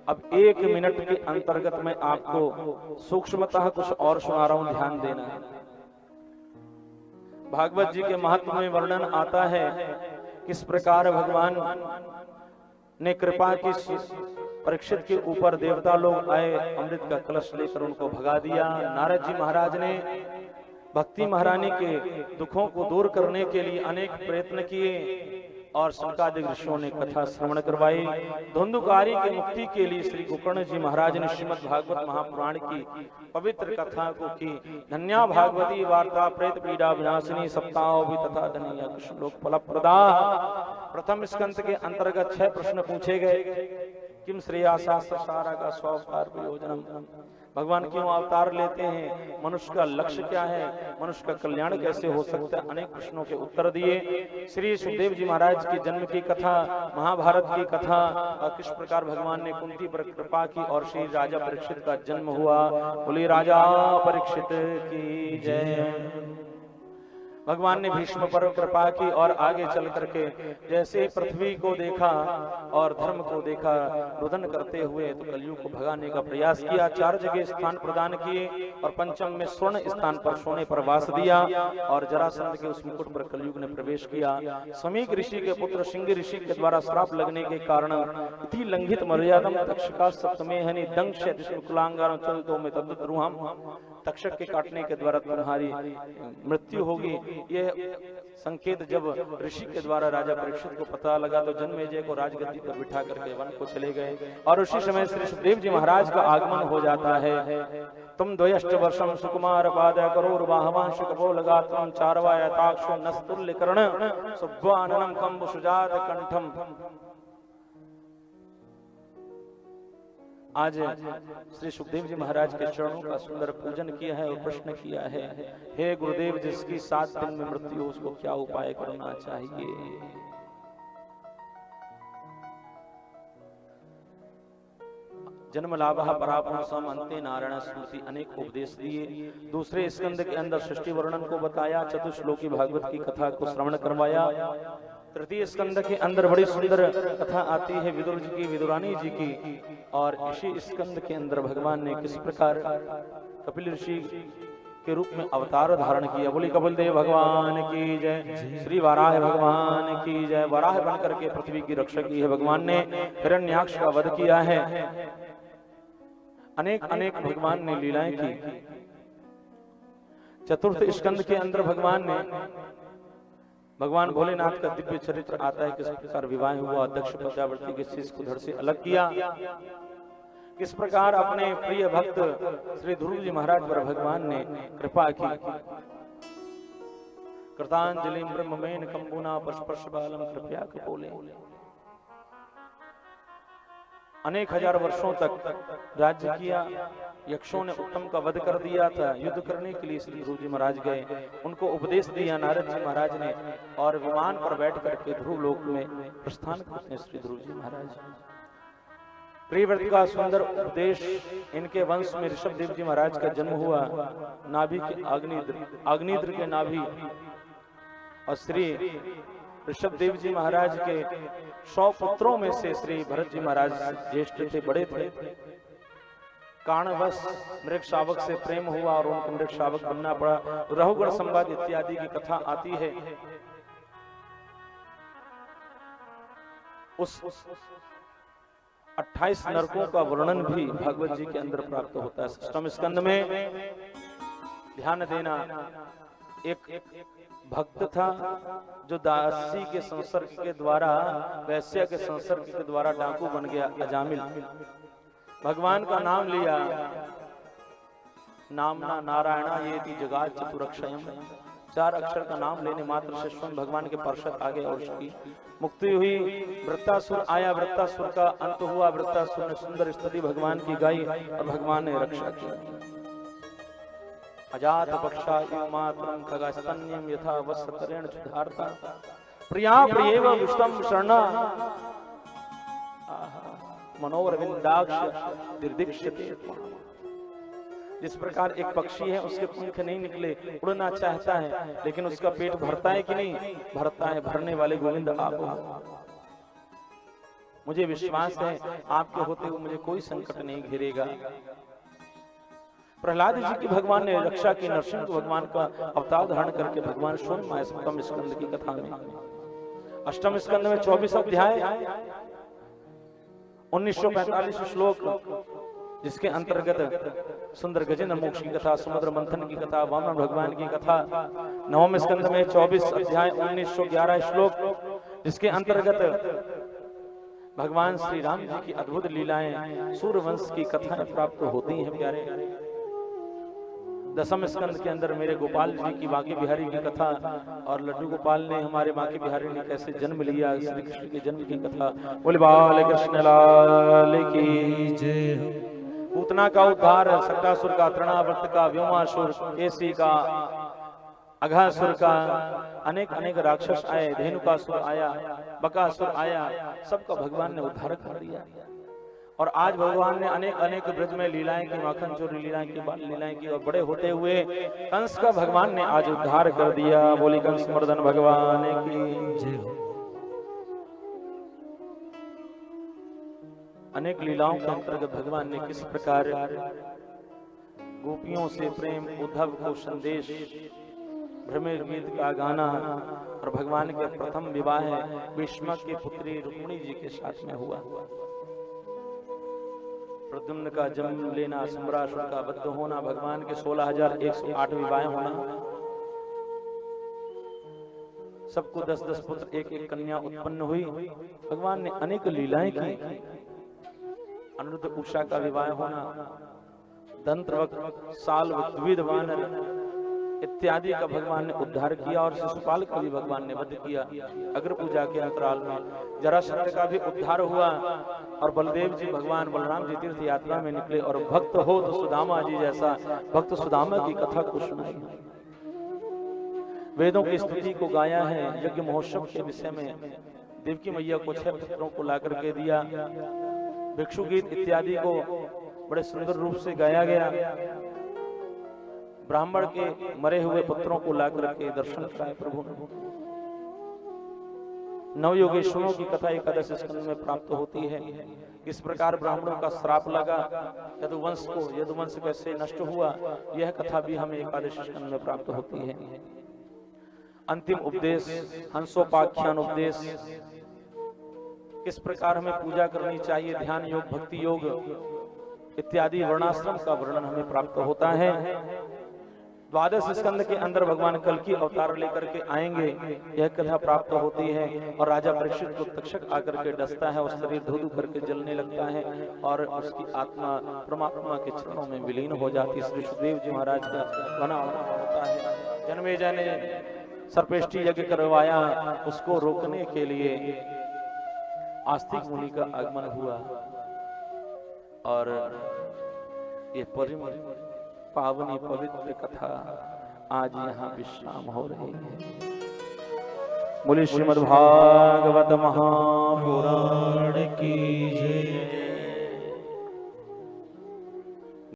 अब 1 मिनट के अंतर्गत मैं आपको सूक्ष्मतः कुछ और सुना रहा हूं, ध्यान देना है। भागवत जी के महत्व में वर्णन आता है किस प्रकार भगवान ने कृपा की परीक्षित के ऊपर देवता लोग आए, अमृत का कलश लेकर उनको भगा दिया। नारद जी महाराज ने भक्ति महारानी के दुखों को दूर करने के लिए अनेक प्रयत्न किए और सनकादिक ऋषियों ने कथा श्रवण करवाई। धुंधुकारी के मुक्ति के लिए श्री गोकर्ण जी महाराज ने श्रीमद् भागवत महापुराण की पवित्र कथा को की। धन्या भागवती वार्ता प्रेत पीड़ा विनाशिनी सप्ताह भी तथा धन्य कृष्ण लोक फलप्रदा। प्रथम स्कंद के अंतर्गत 6 प्रश्न पूछे गए। किम श्रेया शास्त्र सारा का स्वावतार प्रयोजनम, भगवान क्यों अवतार लेते हैं, मनुष्य का लक्ष्य क्या है, मनुष्य का कल्याण कैसे हो सकता है, अनेक प्रश्नों के उत्तर दिए। श्री सुखदेव जी महाराज के जन्म की कथा, महाभारत की कथा और किस प्रकार भगवान ने कुंती पर कृपा की और श्री राजा परीक्षित का जन्म हुआ। बोले राजा परीक्षित की जय। भगवान ने भीष्म पर कृपा की और आगे चल करके जैसे पृथ्वी को देखा और धर्म को देखा रुदन करते हुए तो कलयुग को भगाने का प्रयास किया। 4 जगह स्थान प्रदान किए और पंचम में स्वर्ण स्थान पर सोने पर वास दिया और जरासंध के उस मुकुट पर कलयुग ने प्रवेश किया। समीक ऋषि के पुत्र सिंह ऋषि के द्वारा श्राप लगने के कारण इति लंघित मर्यादम तक्षका सप्तमे हनि दंश शुक्लांगारं चलतो में तद्रुहम, तक्षक के काटने के द्वारा तुम्हारी मृत्यु होगी। यह संकेत जब ऋषि के द्वारा राजा परीक्षित को पता लगा तो जन्मेजय को राजगद्दी पर बिठा करके वन को चले गए और उसी समय श्री सुखदेव जी महाराज का आगमन हो जाता है। तुम द्वयष्ट वर्षम सुकुमार पाद करोर बाहवांश कपो लगात्रम चारवायताक्षो नस्तुल्य कर्ण सुब्बाननम कंबु सुजात कंठम। आज श्री सुखदेव जी महाराज के चरणों का सुंदर पूजन किया है और प्रश्न किया है, हे गुरुदेव जिसकी 7 दिन में मृत्यु हो उसको क्या उपाय करना चाहिए। जन्म लाभ परापुरुषम अंते नारायण स्मृति अनेक उपदेश दिए। दूसरे स्कंद के अंदर सृष्टि वर्णन को बताया, चतुश्लोकी भागवत की कथा को श्रवण करवाया। तृतीय स्कंद के अंदर बड़ी सुंदर कथा आती है विदुर जी की, विदुरानी जी की। और इसी स्कंद के अंदर भगवान ने किस प्रकार कपिल ऋषि के रूप में अवतार धारण किया। बोली कपिल देव भगवान की जय, श्री वाराह भगवान की जय। वाराह बनकर के पृथ्वी की रक्षा की है भगवान ने, हिरण्याक्ष का वध किया है, अनेक अनेक भगवान ने लीलाएं की। चतुर्थ स्कंद के अंदर भगवान भोलेनाथ का दिव्य चरित्र आता है, किस प्रकार विवाह हुआ, दक्ष प्रजापति के शीश को धड़ से अलग किया, किस प्रकार अपने प्रिय भक्त श्री ध्रुव जी महाराज पर भगवान ने कृपा की। कृतांजलि ब्रह्ममेन कंबुना पशुपश बालम कृपया कपोले। अनेक हजार वर्षों तक राज्य किया, यक्षों ने उत्तम का वध कर दिया था। युद्ध करने के लिए श्री ध्रुव जी महाराज गए, उनको उपदेश दिया नारद जी महाराज ने और विमान पर बैठ करके ध्रुव लोक में प्रस्थान करते हैं श्री ध्रुव जी महाराज। प्रियव्रत का सुंदर उपदेश, इनके वंश में ऋषभ देव जी महाराज का जन्म हुआ। नाभि के अग्निद्र के नाभि और श्री ऋषभ देव जी महाराज के 100 पुत्रों में से श्री भरत जी महाराज ज्येष्ठ थे, बड़े थे। कारणवश मृग शावक से प्रेम हुआ और उनको मृग शावक बनना पड़ा। रहुगण संवाद इत्यादि की कथा आती है। उस 28 नरकों का वर्णन भी भागवत जी के अंदर प्राप्त होता है। 6वें स्कंद में ध्यान देना, एक भक्त था जो दासी के संसर्ग के द्वारा, वैश्य के संसर्ग के द्वारा डाकू बन गया, अजामिल। भगवान का नाम लिया, नामना नारायणा ये जगात चतुरक्षयम, 4 अक्षर का नाम लेने मात्र से स्वयं भगवान के पार्षद आ गए और उसकी मुक्ति हुई। वृत्तासुर आया, वृत्तासुर का अंत हुआ। वृत्तासुर ने सुंदर स्तुति भगवान की गाई और भगवान ने रक्षा की। अजात पक्षा मात्रम खगास्तन्यम यथा वत्सतरेण सुधारता प्रिया प्रियेव विष्टम शरणा मनोवर विंदाक्ष दिर्दिक्ष्यते। जिस प्रकार एक पक्षी है, उसके पंख नहीं निकले, उड़ना चाहता है लेकिन उसका पेट भरता है कि नहीं भरता है, भरने वाले गोविंद आप। मुझे विश्वास है आपके होते हुए मुझे कोई संकट नहीं घेरेगा। प्रहलाद जी की भगवान ने रक्षा की। नरसिंह भगवान का अवतार धारण करके भगवान स्वयं अष्टम स्कंद की कथा में, अष्टम स्कंद में 24 अध्याय, 1945 श्लोक, जिसके अंतर्गत सुंदर गजेंद्र मोक्ष की कथा, समुद्र मंथन की कथा, वामन भगवान की कथा। नवम स्कंद में 24 अध्याय, 1911 श्लोक, जिसके अंतर्गत भगवान श्री राम जी की अद्भुत लीलाएं, सूर्यवंश की कथाएं प्राप्त होती हैं प्यारे। दसम स्कंद के अंदर मेरे गोपाल जी की बांके बिहारी की कथा, और लड्डू गोपाल ने हमारे बांके बिहारी ने कैसे जन्म लिया, श्री कृष्ण के जन्म की कथा। बोले बाल कृष्ण लाल की जय। पूतना का उद्धार, सटासुर का, तृणावर्त का, व्योमासुर, केसी का, अघासुर का, अनेक अनेक राक्षस आए, धेनुकासुर आया, बकासुर आया, सबका भगवान ने उद्धार कर दिया। और आज भगवान ने अनेक अनेक ब्रज में लीलाएं की, माखन चोरी लीलाएं की, बाल लीलाएं की, और बड़े होते हुए कंस का भगवान ने आज उद्धार कर दिया। बोली कंस मर्दन भगवान की जय। अनेक लीलाओं के अंतर्गत भगवान ने किस प्रकार गोपियों से प्रेम, उद्धव को संदेश, भ्रमर गीत का गाना, और भगवान के प्रथम विवाह भीष्म की पुत्री रुक्मिणी जी के साथ में हुआ। प्रद्युम्न का जन्म लेना, सम्रासुर का बद्ध होना, भगवान के 16,108 विवाह होना, सबको 10-10 पुत्र, एक कन्या उत्पन्न हुई। भगवान ने अनेक लीलाएं की। अनिरुद्ध उषा का विवाह होना, दंत्रवक्र, साल्व, द्विध वानर इत्यादि का भगवान ने उद्धार किया। और शिशुपाल का भी भगवान ने वध किया। अग्र पूजा के अंतराल में जरासंध का भी उद्धार हुआ। और बलदेव जी, भगवान बलराम जी तीर्थ यात्रा में निकले, और भक्त हो तो सुदामा जी जैसा भक्त सुदामा की कथा को सुनाई। वेदों की स्तुति को गाया है। यज्ञ महोत्सव के विषय में देवकी मैया को 6 पुत्रों को ला करके दिया। भिक्षु गीत इत्यादि को बड़े सुंदर रूप से गाया गया। ब्राह्मण के मरे हुए पुत्रों को ला करके दर्शन कराए प्रभु ने। नवयोगेश्वरों की कथा एकादश स्कंद में प्राप्त होती है। किस प्रकार ब्राह्मणों का श्राप लगा, यदुवंश को, यदुवंश कैसे नष्ट हुआ, यह कथा भी हमें एकादश स्कंद में प्राप्त होती है। अंतिम उपदेश, हंसोपाख्यान उपदेश, किस प्रकार हमें पूजा करनी चाहिए, ध्यान योग, भक्ति योग इत्यादि वर्णाश्रम का वर्णन हमें प्राप्त होता है। द्वादश स्कंद के अंदर भगवान कल की अवतार लेकर के आएंगे, यह कथा प्राप्त होती है। और राजा परीक्षित को तक्षक आकर के डसता है, और शरीर धू-धू करके जलने लगता है, और उसकी आत्मा परमात्मा के चरणों में विलीन हो जाती है। श्री सुखदेव जी महाराज का वर्णन होता है। जन्मेजय ने सर्पेष्टि यज्ञ करवाया, उसको रोकने के लिए आस्तिक मुनि का आगमन हुआ, और ये परम पावनी पवित्र कथा आज यहाँ विश्राम हो रही है। बोले श्रीमद् भागवत महापुराण की जय।